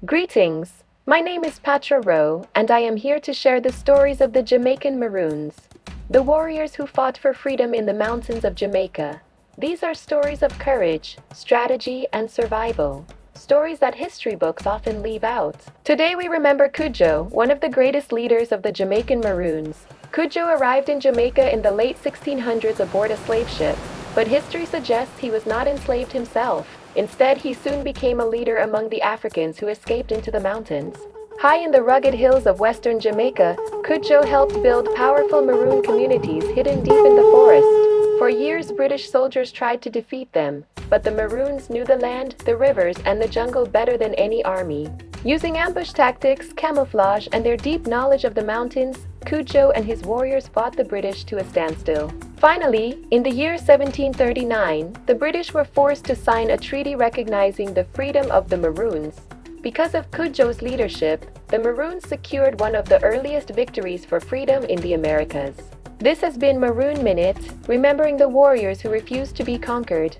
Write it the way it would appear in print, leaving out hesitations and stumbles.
Greetings! My name is Patra Rowe, and I am here to share the stories of the Jamaican Maroons, the warriors who fought for freedom in the mountains of Jamaica. These are stories of courage, strategy, and survival. Stories that history books often leave out. Today we remember Cudjoe, one of the greatest leaders of the Jamaican Maroons. Cudjoe arrived in Jamaica in the late 1600s aboard a slave ship, but history suggests he was not enslaved himself. Instead, he soon became a leader among the Africans who escaped into the mountains. High in the rugged hills of western Jamaica, Cudjoe helped build powerful Maroon communities hidden deep in the forest. For years, British soldiers tried to defeat them, but the Maroons knew the land, the rivers, and the jungle better than any army. Using ambush tactics, camouflage, and their deep knowledge of the mountains, Cudjoe and his warriors fought the British to a standstill. Finally, in the year 1739, the British were forced to sign a treaty recognizing the freedom of the Maroons. Because of Cudjoe's leadership, the Maroons secured one of the earliest victories for freedom in the Americas. This has been Maroon Minute, remembering the warriors who refused to be conquered.